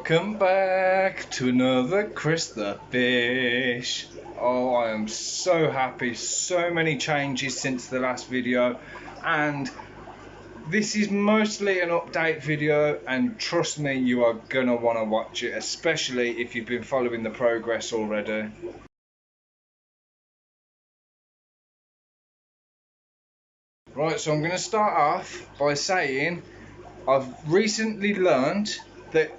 Welcome back to another Chris the Fish. Oh, I am so happy. So many changes since the last video, and this is mostly an update video, and trust me, you are gonna want to watch it, especially if you've been following the progress already. Right, so I'm going to start off by saying I've recently learned that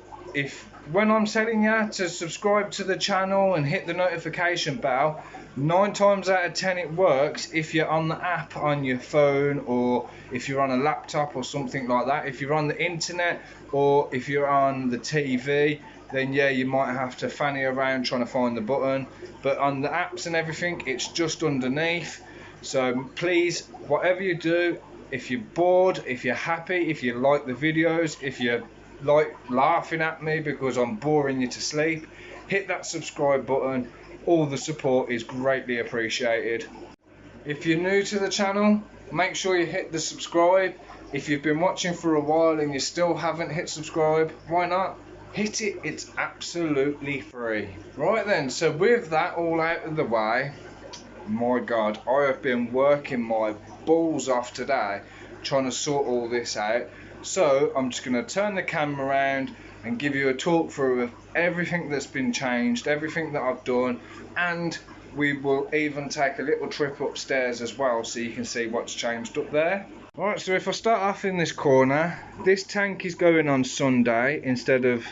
when I'm telling you to subscribe to the channel and hit the notification bell, 9 times out of 10 it works if you're on the app on your phone, or if you're on a laptop or something like that. If you're on the internet or if you're on the TV, then yeah, you might have to fanny around trying to find the button, but on the apps and everything, it's just underneath. So please, whatever you do, if you're bored, if you're happy, if you like the videos, if you like laughing at me because I'm boring you to sleep, hit that subscribe button. All the support is greatly appreciated. If you're new to the channel, make sure you hit the subscribe. If you've been watching for a while and you still haven't hit subscribe, why not? Hit it, it's absolutely free. Right then, so with that all out of the way, my God, I have been working my balls off today trying to sort all this out. So I'm just going to turn the camera around and give you a talk through of everything that's been changed, everything that I've done, and we will even take a little trip upstairs as well so you can see what's changed up there. Alright, so if I start off in this corner, this tank is going on Sunday instead of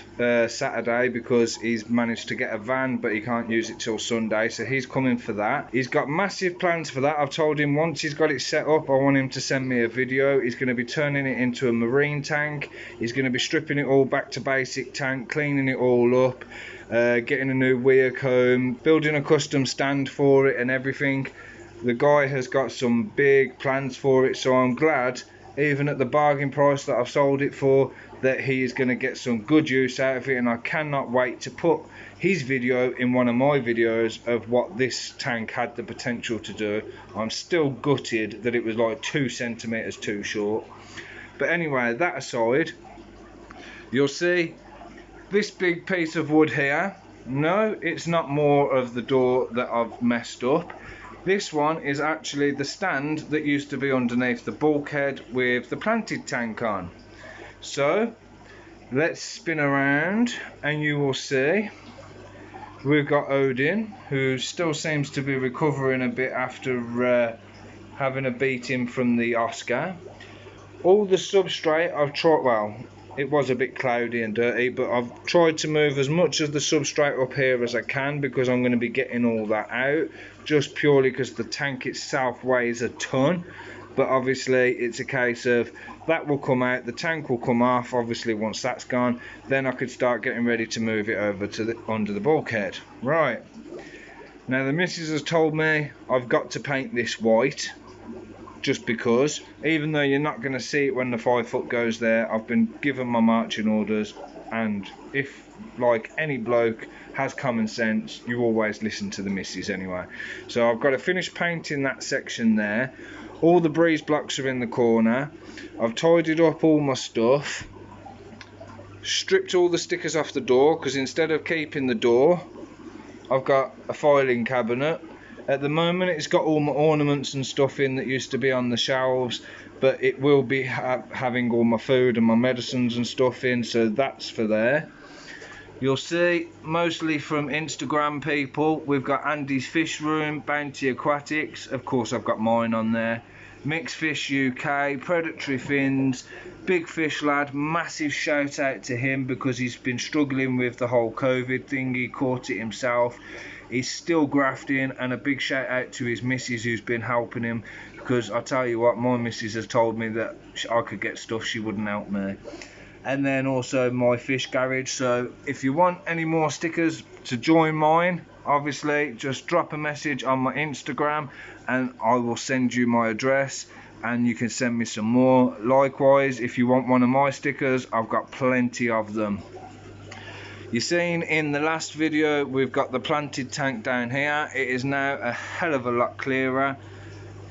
Saturday because he's managed to get a van, but he can't use it till Sunday, so he's coming for that. He's got massive plans for that. I've told him once he's got it set up, I want him to send me a video. He's going to be turning it into a marine tank. He's going to be stripping it all back to basic tank, cleaning it all up, getting a new weir comb, building a custom stand for it and everything. The guy has got some big plans for it, so I'm glad, even at the bargain price that I've sold it for, that he is going to get some good use out of it, and I cannot wait to put his video in one of my videos of what this tank had the potential to do. I'm still gutted that it was like 2 centimeters too short. But anyway, that aside, you'll see this big piece of wood here. No, it's not more of the door that I've messed up. This one is actually the stand that used to be underneath the bulkhead with the planted tank on. So let's spin around and you will see we've got Odin, who still seems to be recovering a bit after having a beating from the Oscar. All the substrate I've tried, well, it was a bit cloudy and dirty, but I've tried to move as much of the substrate up here as I can because I'm going to be getting all that out, just purely because the tank itself weighs a ton. But obviously it's a case of that will come out, the tank will come off. Obviously once that's gone, then I could start getting ready to move it over to under the bulkhead. Right, now the missus has told me I've got to paint this white, just because, even though you're not going to see it when the 5 foot goes there, I've been given my marching orders, and if, like any bloke has common sense, you always listen to the missus anyway. So I've got to finish painting that section there. All the breeze blocks are in the corner. I've tidied up all my stuff, stripped all the stickers off the door, because instead of keeping the door, I've got a filing cabinet. At the moment it's got all my ornaments and stuff in that used to be on the shelves, but it will be having all my food and my medicines and stuff in, so that's for there. You'll see, mostly from Instagram people, we've got Andy's Fish Room, Bounty Aquatics, of course I've got mine on there, Mixed Fish UK, Predatory Fins, Big Fish Lad, massive shout out to him because he's been struggling with the whole COVID thing, he caught it himself. He's still grafting, and a big shout out to his missus who's been helping him, because I tell you what, my missus has told me that I could get stuff, she wouldn't help me. And then also my fish garage. So if you want any more stickers to join mine, obviously just drop a message on my Instagram and I will send you my address and you can send me some more. Likewise, if you want one of my stickers, I've got plenty of them. You've seen in the last video we've got the planted tank down here. It is now a hell of a lot clearer.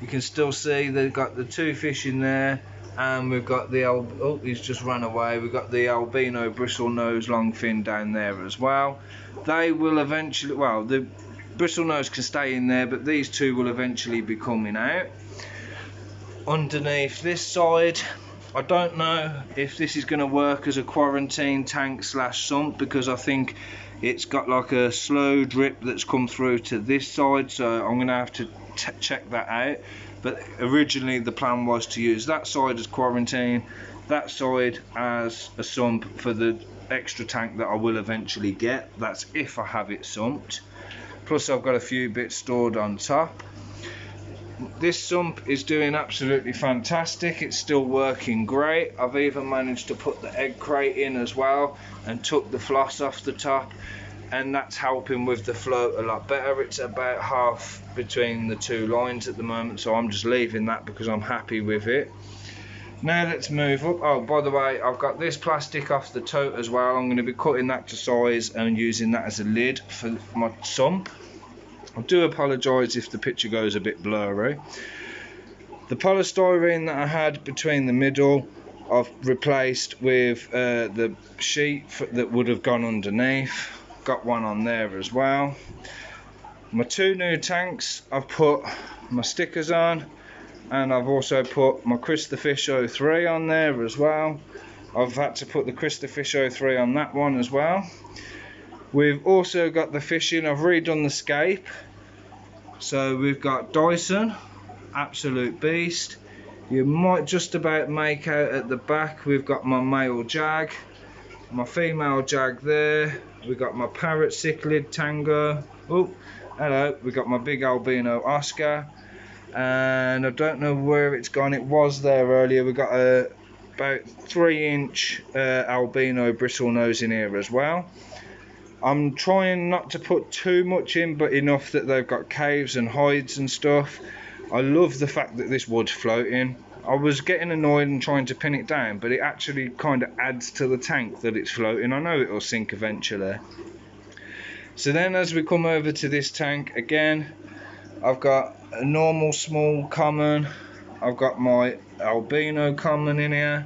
You can still see they've got the 2 fish in there, and we've got the oh, he's just run away. We've got the albino bristlenose longfin down there as well. They will eventually, well, the bristlenose can stay in there, but these two will eventually be coming out. Underneath this side, I don't know if this is going to work as a quarantine tank slash sump, because I think it's got like a slow drip that's come through to this side, so I'm going to have to check that out. But originally the plan was to use that side as quarantine, that side as a sump for the extra tank that I will eventually get. That's if I have it sumped. Plus I've got a few bits stored on top. This sump is doing absolutely fantastic. It's still working great. I've even managed to put the egg crate in as well and took the floss off the top, and that's helping with the float a lot better. It's about half between the two lines at the moment, so I'm just leaving that because I'm happy with it. Now let's move up. Oh, by the way, I've got this plastic off the tote as well. I'm going to be cutting that to size and using that as a lid for my sump. I do apologise if the picture goes a bit blurry. The polystyrene that I had between the middle, I've replaced with the sheet that would have gone underneath. Got one on there as well. My two new tanks, I've put my stickers on, and I've also put my Christofish 03 on there as well. I've had to put the Christofish 03 on that one as well. We've also got the fishing. I've redone the scape. So we've got Dyson, absolute beast. You might just about make out at the back, we've got my male jag, my female jag there. We've got my parrot cichlid tango. Oh, hello. We've got my big albino Oscar. And I don't know where it's gone. It was there earlier. We've got a about 3-inch albino bristlenose in here as well. I'm trying not to put too much in, but enough that they've got caves and hides and stuff. I love the fact that this wood's floating. I was getting annoyed and trying to pin it down, but it actually kind of adds to the tank that it's floating. I know it'll sink eventually. So then as we come over to this tank again, I've got a normal small common. I've got my albino common in here.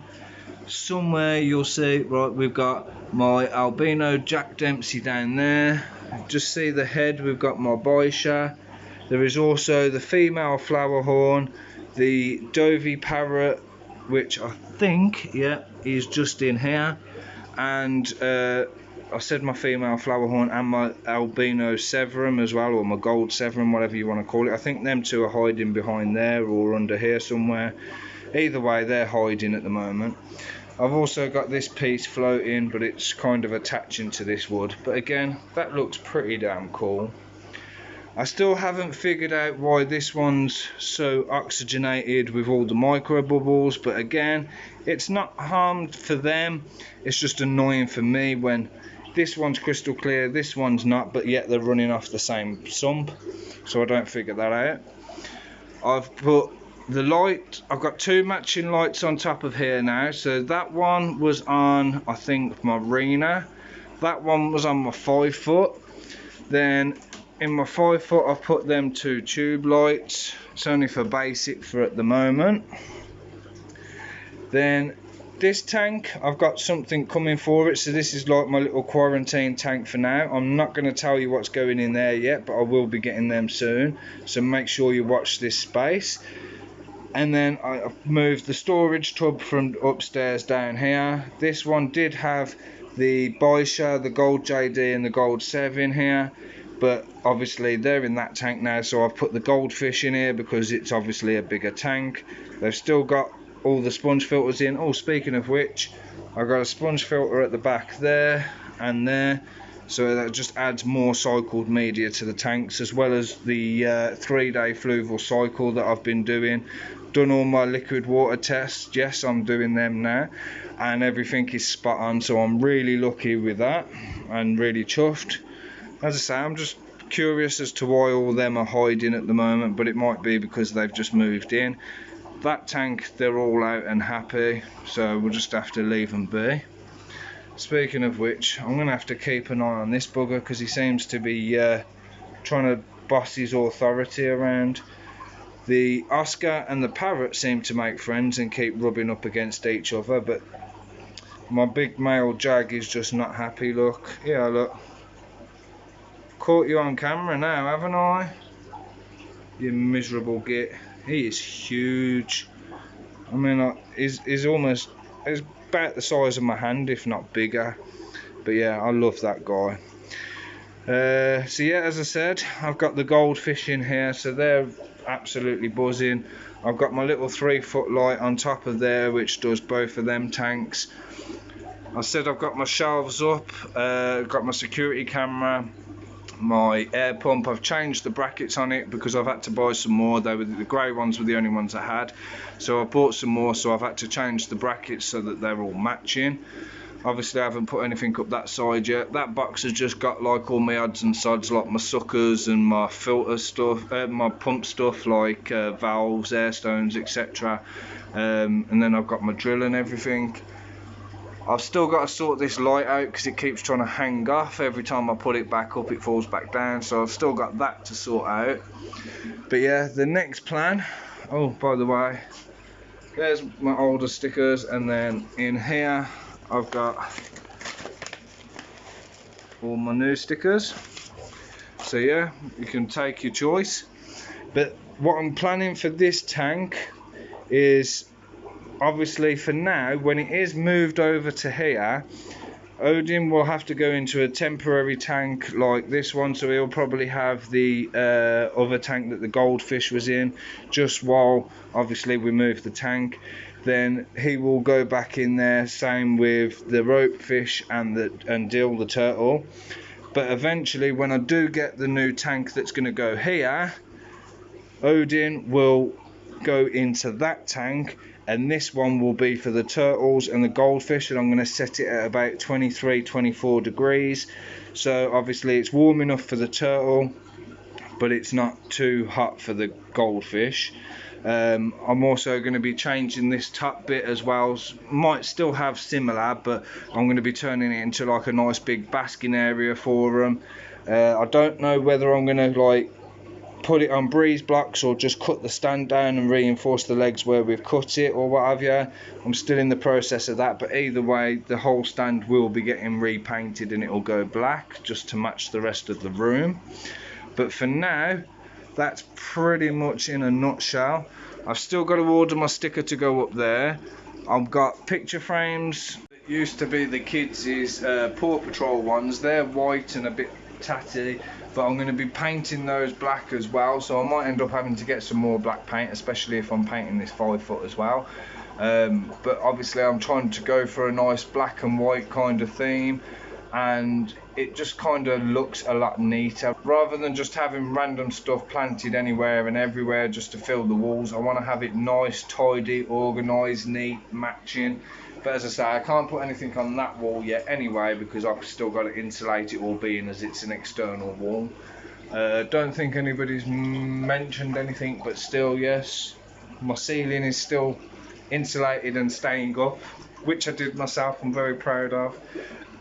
Somewhere you'll see, right, we've got my albino Jack Dempsey down there. Just see the head, we've got my Baisha. There is also the female flowerhorn, the Dovey parrot, which I think, yeah, is just in here. And I said my female flowerhorn and my albino Severum as well, or my gold Severum, whatever you want to call it. I think them two are hiding behind there or under here somewhere. Either way, they're hiding at the moment. I've also got this piece floating, but it's kind of attaching to this wood. But again, that looks pretty damn cool. I still haven't figured out why this one's so oxygenated with all the micro bubbles, but again, it's not harmed for them. It's just annoying for me when this one's crystal clear, this one's not, but yet they're running off the same sump. So I don't figure that out. I've put the light, I've got two matching lights on top of here now. So that one was on, I think, my Rena. That one was on my 5 foot. Then in my 5 foot I've put them two tube lights. It's only for basic for at the moment. Then this tank, I've got something coming for it. So this is like my little quarantine tank for now. I'm not going to tell you what's going in there yet, but I will be getting them soon. So make sure you watch this space. And then I moved the storage tub from upstairs down here. This one did have the Baisha, the Gold JD and the Gold 7 here, but obviously they're in that tank now, so I've put the goldfish in here because it's obviously a bigger tank. They've still got all the sponge filters in. Oh, speaking of which, I've got a sponge filter at the back there and there, so that just adds more cycled media to the tanks, as well as the 3-day fluval cycle that I've been doing. Done all my liquid water tests. Yes, I'm doing them now, and everything is spot on, so I'm really lucky with that and really chuffed. As I say, I'm just curious as to why all of them are hiding at the moment, but it might be because they've just moved in. That tank, they're all out and happy, so we'll just have to leave them be. Speaking of which, I'm going to have to keep an eye on this bugger because he seems to be trying to boss his authority around. The Oscar and the Parrot seem to make friends and keep rubbing up against each other, but my big male Jag is just not happy. Look, yeah, look. Caught you on camera now, haven't I? You miserable git. He is huge. I mean, he's almost, he's about the size of my hand, if not bigger. But yeah, I love that guy. So yeah, as I said, I've got the goldfish in here, so they're absolutely buzzing. I've got my little 3-foot light on top of there, which does both of them tanks. I said I've got my shelves up, got my security camera, my air pump. I've changed the brackets on it because I've had to buy some more. They were the grey ones were the only ones I had, so I bought some more, so I've had to change the brackets so that they're all matching. Obviously I haven't put anything up that side yet. That box has just got like all my odds and sods, like my suckers and my filter stuff, my pump stuff, like valves, air stones, etc. And then I've got my drill and everything. I've still got to sort this light out because it keeps trying to hang off. Every time I put it back up, it falls back down, so I've still got that to sort out. But yeah, the next plan, oh, by the way, there's my older stickers, and then in here I've got all my new stickers. So yeah, you can take your choice. But what I'm planning for this tank is, obviously for now, when it is moved over to here, Odin will have to go into a temporary tank like this one, so he'll probably have the other tank that the goldfish was in, just while obviously we move the tank. Then he will go back in there, same with the rope fish and Dill the turtle. But eventually, when I do get the new tank that's going to go here, Odin will go into that tank, and this one will be for the turtles and the goldfish, and I'm going to set it at about 23-24 degrees. So obviously it's warm enough for the turtle, but it's not too hot for the goldfish. I'm also going to be changing this top bit as well. Might still have similar, but I'm going to be turning it into like a nice big basking area for them. I don't know whether I'm going to like put it on breeze blocks or just cut the stand down and reinforce the legs where we've cut it or what have you. I'm still in the process of that, but either way the whole stand will be getting repainted and it will go black just to match the rest of the room. But for now, that's pretty much in a nutshell. I've still got to order my sticker to go up there. I've got picture frames that used to be the kids' Paw Patrol ones. They're white and a bit tatty, but I'm going to be painting those black as well, so I might end up having to get some more black paint, especially if I'm painting this 5-foot as well. But obviously I'm trying to go for a nice black and white kind of theme, and it just kind of looks a lot neater rather than just having random stuff planted anywhere and everywhere just to fill the walls. I want to have it nice, tidy, organised, neat, matching. But as I say, I can't put anything on that wall yet anyway because I've still got to insulate it, all being as it's an external wall. Don't think anybody's mentioned anything, but still, yes, my ceiling is still insulated and staying up, which I did myself. I'm very proud of,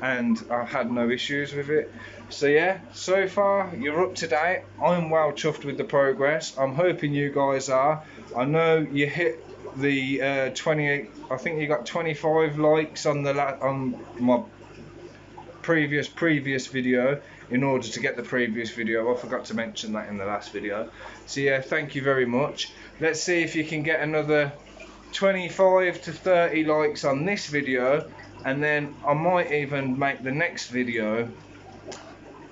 and I've had no issues with it. So yeah, so far you're up to date. I'm well chuffed with the progress. I'm hoping you guys are. I know you hit the 28, I think you got 25 likes on my previous video in order to get the previous video. I forgot to mention that in the last video. So yeah, thank you very much. Let's see if you can get another 25 to 30 likes on this video, and then I might even make the next video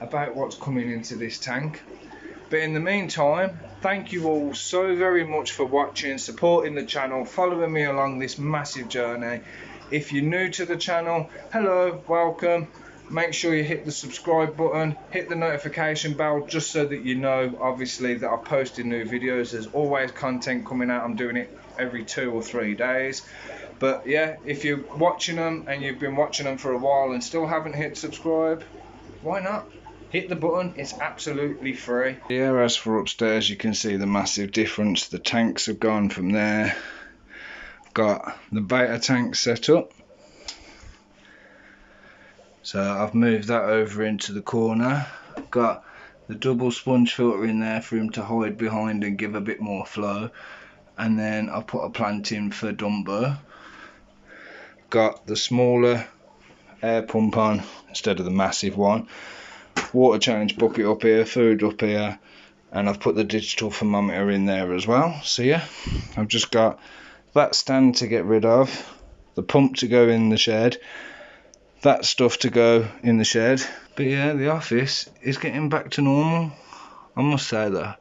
about what's coming into this tank. But in the meantime, thank you all so very much for watching, supporting the channel, following me along this massive journey. If you're new to the channel, hello, welcome. Make sure you hit the subscribe button, hit the notification bell, just so that you know, obviously, that I've posted new videos. There's always content coming out. I'm doing it every 2 or 3 days. But yeah, if you're watching them and you've been watching them for a while and still haven't hit subscribe, why not? Hit the button, it's absolutely free. Yeah, as for upstairs, you can see the massive difference. The tanks have gone from there. Got the beta tank set up. So I've moved that over into the corner. Got the double sponge filter in there for him to hide behind and give a bit more flow. And then I put a plant in for Dumbo. Got the smaller air pump on instead of the massive one. Water change bucket up here, food up here, and I've put the digital thermometer in there as well. So yeah, I've just got that stand to get rid of, the pump to go in the shed, that stuff to go in the shed. But yeah, the office is getting back to normal. I must say that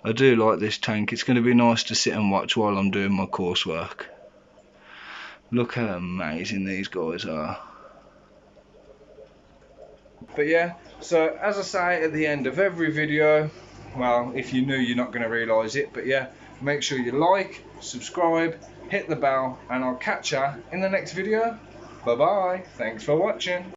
I do like this tank. It's going to be nice to sit and watch while I'm doing my coursework. Look how amazing these guys are. But yeah, so as I say at the end of every video, well, if you're new you're not going to realise it, but yeah, make sure you like, subscribe, hit the bell, and I'll catch ya in the next video. Bye bye, thanks for watching.